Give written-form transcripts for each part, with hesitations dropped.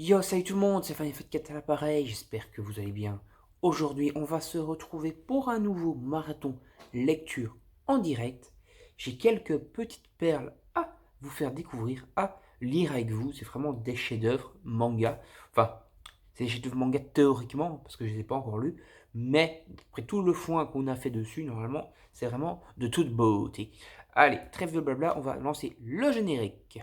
Yo, salut tout le monde, c'est Fanny Fotcat à l'appareil, j'espère que vous allez bien. Aujourd'hui, on va se retrouver pour un nouveau marathon lecture en direct. J'ai quelques petites perles à vous faire découvrir, à lire avec vous. C'est vraiment des chefs-d'œuvre manga. Enfin, c'est des chefs-d'œuvre manga théoriquement, parce que je ne les ai pas encore lus. Mais après tout le foin qu'on a fait dessus, normalement, c'est vraiment de toute beauté. Allez, trêve de blabla, on va lancer le générique.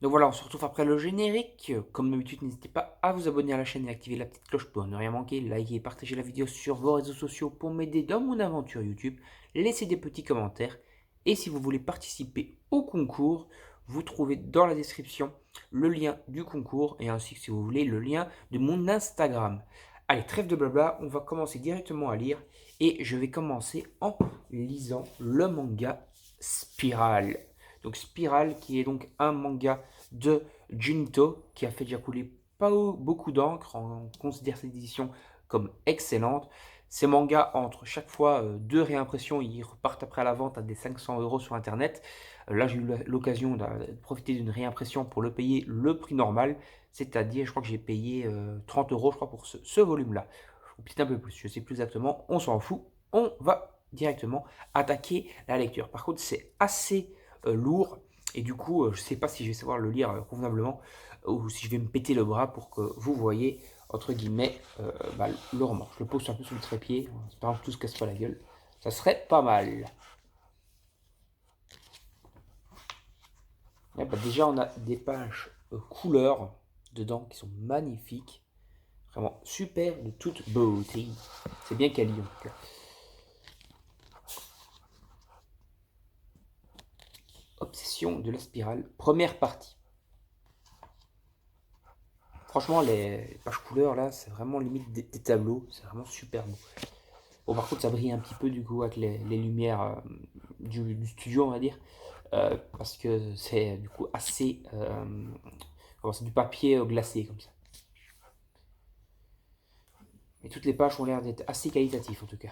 Donc voilà, on se retrouve après le générique. Comme d'habitude, n'hésitez pas à vous abonner à la chaîne et activer la petite cloche pour ne rien manquer. Likez et partagez la vidéo sur vos réseaux sociaux pour m'aider dans mon aventure YouTube. Laissez des petits commentaires. Et si vous voulez participer au concours, vous trouvez dans la description le lien du concours et ainsi que si vous voulez le lien de mon Instagram. Allez, trêve de blabla, on va commencer directement à lire et je vais commencer en lisant le manga Spiral. Donc Spiral qui est donc un manga de Junto, qui a fait déjà couler pas beaucoup d'encre. On considère cette édition comme excellente. Ces mangas, entre chaque fois deux réimpressions, ils repartent après à la vente à des 500 € sur Internet. Là, j'ai eu l'occasion de profiter d'une réimpression pour le payer le prix normal, c'est-à-dire, je crois que j'ai payé 30 € je crois, pour ce volume-là. Ou peut-être un peu plus, je sais plus exactement, on s'en fout. On va directement attaquer la lecture. Par contre, c'est assez lourd. Et du coup, je ne sais pas si je vais savoir le lire convenablement ou si je vais me péter le bras pour que vous voyez, entre guillemets, le roman. Je le pose un peu sous le trépied, en espérant que tout se casse pas la gueule. Ça serait pas mal. Ouais, déjà, on a des pages couleurs dedans qui sont magnifiques. Vraiment super de toute beauté. C'est bien quali en tout cas. Obsession de la spirale, première partie. Franchement, les pages couleurs là, c'est vraiment limite des tableaux. C'est vraiment super beau. Bon, par contre, ça brille un petit peu du coup avec les lumières du studio, on va dire. Parce que c'est du coup assez. C'est du papier glacé comme ça. Et toutes les pages ont l'air d'être assez qualitatives en tout cas.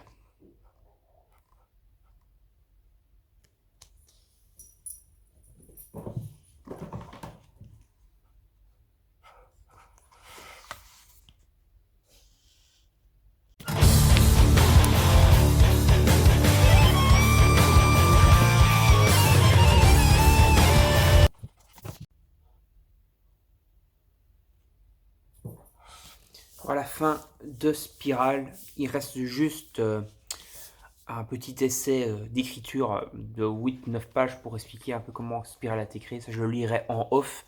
À la fin de Spirale, il reste juste un petit essai d'écriture de 8-9 pages pour expliquer un peu comment Spirale a été créé. Ça, je le lirai en off.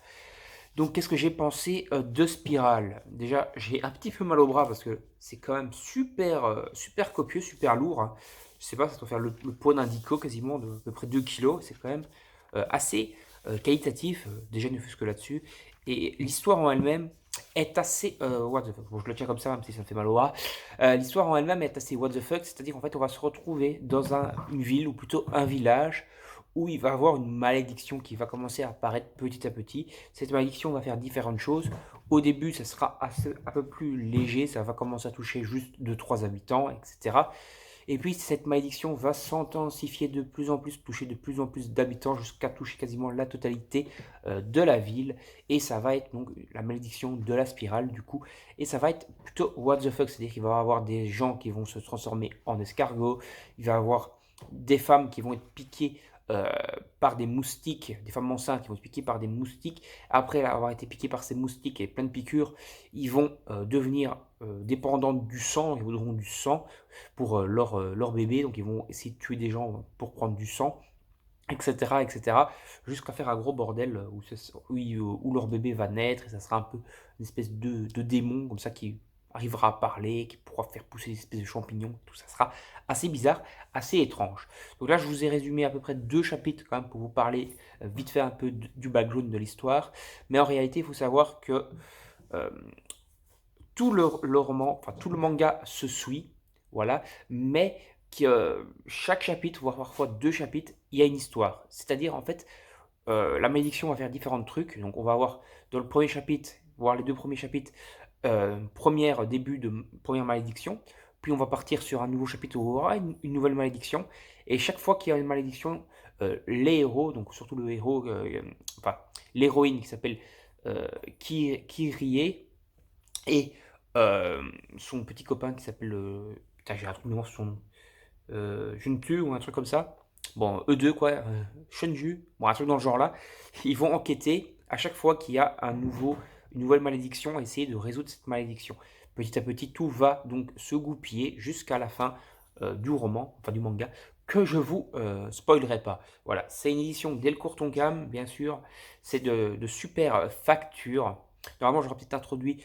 Donc, qu'est-ce que j'ai pensé de Spirale? Déjà, j'ai un petit peu mal au bras parce que c'est quand même super, super copieux, super lourd, hein. Je sais pas, ça doit faire le poids d'un dico quasiment de à peu près 2 kilos. C'est quand même assez qualitatif, déjà ne fût-ce que là-dessus. Et l'histoire en elle-même est assez what the fuck. Bon, je le tiens comme ça, même si ça me fait mal au bras. L'histoire en elle-même est assez what the fuck, c'est-à-dire qu'en fait, on va se retrouver dans une ville, ou plutôt un village, où il va y avoir une malédiction qui va commencer à apparaître petit à petit. Cette malédiction va faire différentes choses. Au début, ça sera un peu plus léger, ça va commencer à toucher juste 2-3 habitants, etc. Et puis cette malédiction va s'intensifier de plus en plus, toucher de plus en plus d'habitants jusqu'à toucher quasiment la totalité de la ville. Et ça va être donc la malédiction de la spirale du coup. Et ça va être plutôt what the fuck, c'est-à-dire qu'il va y avoir des gens qui vont se transformer en escargots, il va y avoir des femmes qui vont être piquées euh, par des moustiques, des femmes enceintes qui vont être piquées par des moustiques. Après avoir été piquées par ces moustiques et plein de piqûres, ils vont devenir dépendants du sang, ils voudront du sang pour leur bébé, donc ils vont essayer de tuer des gens pour prendre du sang, etc., etc., jusqu'à faire un gros bordel où leur bébé va naître, et ça sera un peu une espèce de démon, comme ça, qui arrivera à parler, qui pourra faire pousser des espèces de champignons, tout ça sera assez bizarre, assez étrange. Donc là, je vous ai résumé à peu près 2 chapitres quand même pour vous parler vite fait un peu du background de l'histoire. Mais en réalité, il faut savoir que euh, tout le roman, enfin tout le manga se suit, voilà, mais chaque chapitre, voire parfois 2 chapitres, il y a une histoire. C'est-à-dire, en fait, la malédiction va faire différents trucs. Donc, on va avoir dans le premier chapitre, voire les 2 premiers chapitres, début de première malédiction. Puis, on va partir sur un nouveau chapitre où il y aura une nouvelle malédiction. Et chaque fois qu'il y a une malédiction, les héros, donc surtout le héros, enfin, l'héroïne qui s'appelle Kirie, et son petit copain qui s'appelle. Putain, j'ai un trou de mémoire sur son nom. Juntu ou un truc comme ça. Bon, eux deux, quoi. Shunju, bon, un truc dans le genre là. Ils vont enquêter à chaque fois qu'il y a une nouvelle malédiction, essayer de résoudre cette malédiction. Petit à petit, tout va donc se goupiller jusqu'à la fin du roman, enfin du manga, que je vous spoilerai pas. Voilà, c'est une édition Delcourt Tonkam, bien sûr. C'est de super facture. Normalement, j'aurais peut-être introduit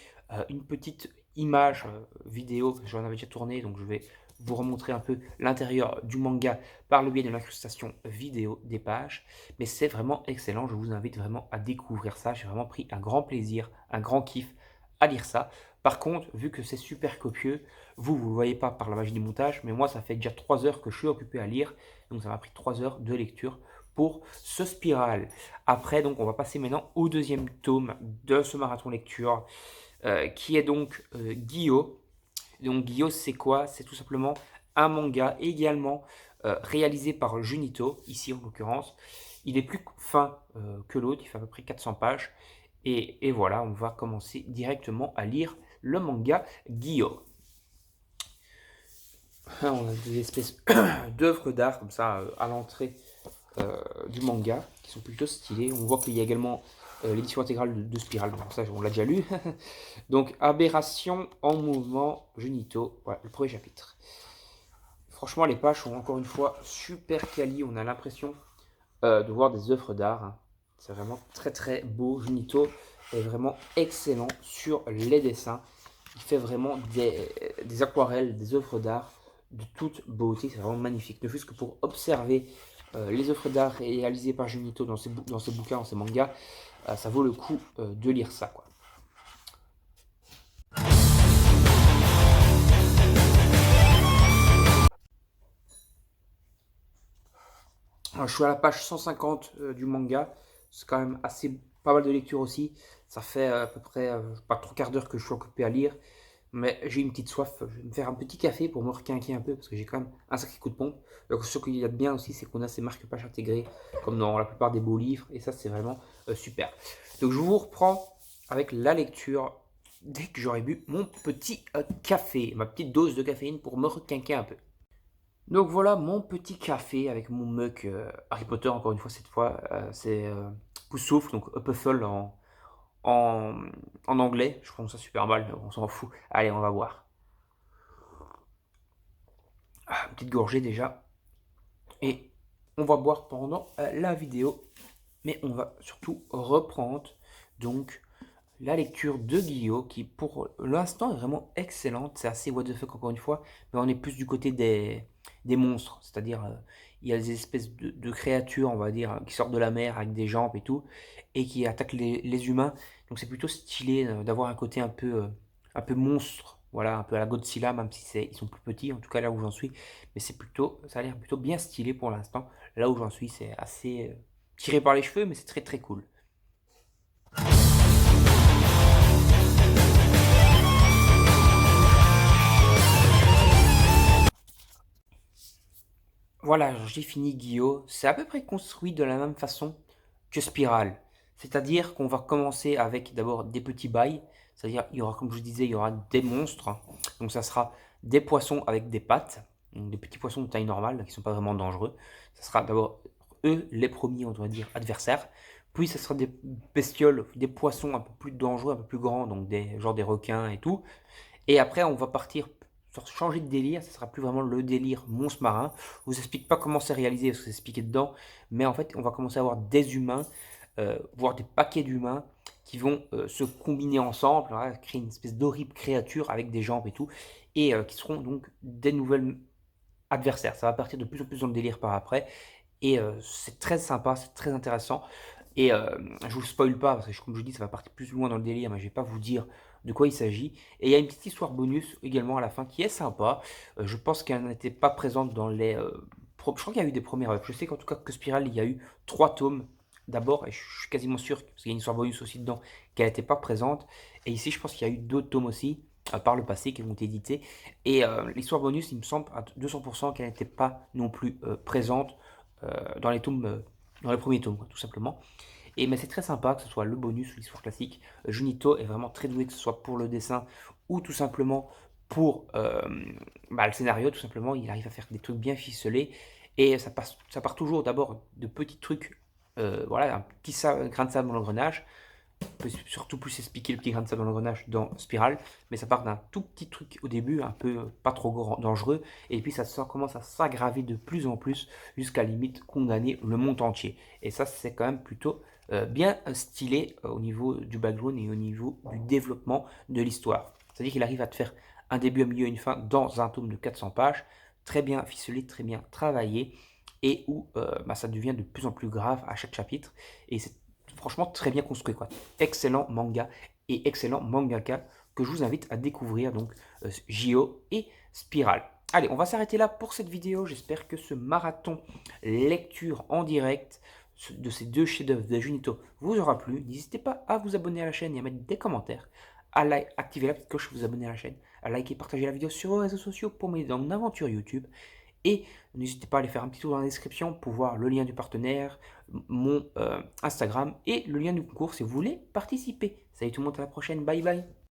une petite image vidéo, j'en avais déjà tourné, donc je vais vous remontrer un peu l'intérieur du manga par le biais de l'incrustation vidéo des pages. Mais c'est vraiment excellent, je vous invite vraiment à découvrir ça. J'ai vraiment pris un grand plaisir, un grand kiff à lire ça. Par contre, vu que c'est super copieux, vous ne le voyez pas par la magie du montage, mais moi ça fait déjà 3 heures que je suis occupé à lire, donc ça m'a pris 3 heures de lecture pour ce Spirale. Après, donc on va passer maintenant au deuxième tome de ce marathon lecture, qui est donc Guillaume. Donc Guillaume, c'est quoi? C'est tout simplement un manga également réalisé par Junito, ici en l'occurrence. Il est plus fin que l'autre, il fait à peu près 400 pages. Et voilà, on va commencer directement à lire le manga Guillaume. On a des espèces d'œuvres d'art comme ça à l'entrée du manga qui sont plutôt stylées. On voit qu'il y a également l'édition intégrale de Spirale, donc ça on l'a déjà lu. Donc Aberration en mouvement, Junito, voilà le premier chapitre. Franchement, les pages sont encore une fois super quali. On a l'impression de voir des œuvres d'art, hein. C'est vraiment très très beau. Junito est vraiment excellent sur les dessins. Il fait vraiment des aquarelles, des œuvres d'art de toute beauté. C'est vraiment magnifique. Ne fût-ce que pour observer les œuvres d'art réalisées par Junito dans ses bouquins, dans ses mangas, ça vaut le coup de lire ça, quoi. Alors, je suis à la page 150 du manga. C'est quand même pas mal de lecture aussi. Ça fait à peu près pas 3 quarts d'heure que je suis occupé à lire. Mais j'ai une petite soif. Je vais me faire un petit café pour me requinquer un peu parce que j'ai quand même un sacré coup de pompe. Donc, ce qu'il y a de bien aussi, c'est qu'on a ces marque-pages intégrées comme dans la plupart des beaux livres. Et ça, c'est vraiment super. Donc, je vous reprends avec la lecture dès que j'aurai bu mon petit café, ma petite dose de caféine pour me requinquer un peu. Donc voilà mon petit café avec mon mug Harry Potter, encore une fois cette fois, c'est Poussoufle, donc Puffle en, en anglais, je prononce ça super mal, mais on s'en fout. Allez, on va voir. Une petite gorgée déjà, et on va boire pendant la vidéo, mais on va surtout reprendre donc la lecture de Guillaume qui pour l'instant est vraiment excellente. C'est assez what the fuck encore une fois, mais on est plus du côté des monstres, c'est-à-dire il y a des espèces de créatures, on va dire, qui sortent de la mer avec des jambes et tout, et qui attaquent les humains. Donc c'est plutôt stylé d'avoir un côté un peu monstre, voilà, un peu à la Godzilla, même si ils sont plus petits, en tout cas là où j'en suis. Mais ça a l'air plutôt bien stylé pour l'instant. Là où j'en suis, c'est assez tiré par les cheveux, mais c'est très très cool. Voilà, j'ai fini Guillaume. C'est à peu près construit de la même façon que Spirale. C'est-à-dire qu'on va commencer avec d'abord des petits bails. C'est-à-dire, il y aura, comme je disais, il y aura des monstres. Donc ça sera des poissons avec des pattes. Donc des petits poissons de taille normale, qui ne sont pas vraiment dangereux. Ça sera d'abord eux les premiers, on doit dire, adversaires. Puis ça sera des bestioles, des poissons un peu plus dangereux, un peu plus grands, donc genre des requins et tout. Et après, on va partir sur changer de délire. Ce sera plus vraiment le délire monstre marin. Je vous explique pas comment c'est réalisé parce que c'est expliqué dedans. Mais en fait, on va commencer à avoir des humains, voire des paquets d'humains qui vont se combiner ensemble, voilà, créer une espèce d'horrible créature avec des jambes et tout, et qui seront donc des nouvelles adversaires. Ça va partir de plus en plus dans le délire par après, et c'est très sympa, c'est très intéressant. Et je vous spoil pas, parce que comme je vous dis, ça va partir plus loin dans le délire, mais je vais pas vous dire de quoi il s'agit. Et il y a une petite histoire bonus également à la fin qui est sympa. Je pense qu'elle n'était pas présente dans les... je crois qu'il y a eu des premières œuvres. Je sais qu'en tout cas que Spiral, il y a eu 3 tomes d'abord, et je suis quasiment sûr, parce qu'il y a une histoire bonus aussi dedans, qu'elle n'était pas présente. Et ici, je pense qu'il y a eu d'autres tomes aussi, par le passé, qui ont été édités. Et l'histoire bonus, il me semble à 200% qu'elle n'était pas non plus présente dans les tomes, dans les premiers tomes, quoi, tout simplement. Et mais c'est très sympa que ce soit le bonus ou l'histoire classique. Junito est vraiment très doué, que ce soit pour le dessin ou tout simplement pour le scénario. Tout simplement, il arrive à faire des trucs bien ficelés. Et ça part toujours d'abord de petits trucs. Voilà, un petit grain de sable dans l'engrenage. On peut surtout plus expliquer le petit grain de sable dans l'engrenage dans Spiral, mais ça part d'un tout petit truc au début, un peu pas trop dangereux, et puis commence à s'aggraver de plus en plus jusqu'à limite condamner le monde entier. Et ça, c'est quand même plutôt bien stylé au niveau du background et au niveau du développement de l'histoire. C'est-à-dire qu'il arrive à te faire un début, un milieu et une fin dans un tome de 400 pages, très bien ficelé, très bien travaillé, et où ça devient de plus en plus grave à chaque chapitre, et c'est franchement très bien construit, quoi. Excellent manga et excellent mangaka que je vous invite à découvrir, donc J.O. et Spiral. Allez, on va s'arrêter là pour cette vidéo. J'espère que ce marathon lecture en direct de ces 2 chefs-d'œuvre de Junito vous aura plu. N'hésitez pas à vous abonner à la chaîne et à mettre des commentaires, à activer la petite cloche pour vous abonner à la chaîne, à liker et partager la vidéo sur vos réseaux sociaux pour m'aider dans mon aventure YouTube. Et n'hésitez pas à aller faire un petit tour dans la description pour voir le lien du partenaire, mon Instagram et le lien du concours si vous voulez participer. Salut tout le monde, à la prochaine, bye bye.